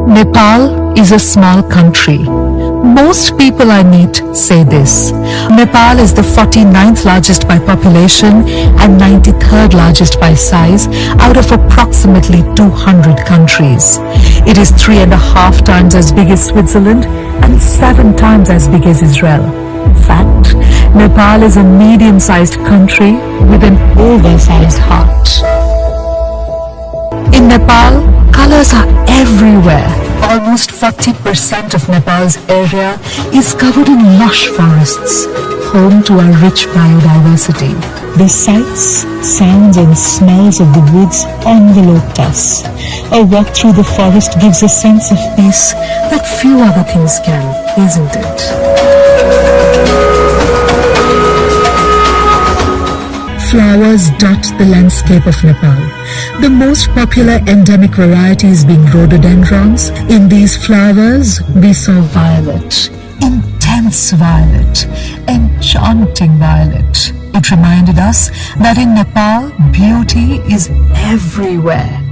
Nepal is a small country. Most people I meet say this. Nepal is the 49th largest by population and 93rd largest by size out of approximately 200 countries. It is 3.5 times as big as Switzerland and 7 times as big as Israel. In fact, Nepal is a medium-sized country with an oversized heart. In Nepal, colors are everywhere. Almost 40% of Nepal's area is covered in lush forests, home to our rich biodiversity. The sights, sounds and smells of the woods enveloped us. A walk through the forest gives a sense of peace that few other things can, isn't it? Flowers dot the landscape of Nepal. The most popular endemic variety is being rhododendrons. In these flowers, we saw violet, intense violet, enchanting violet. It reminded us that in Nepal, beauty is everywhere.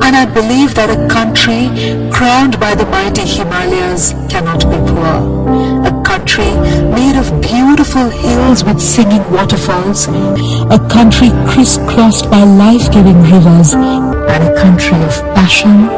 And I believe that a country crowned by the mighty Himalayas cannot be poor. A country made of beautiful hills with singing waterfalls. A country crisscrossed by life-giving rivers. And a country of passion,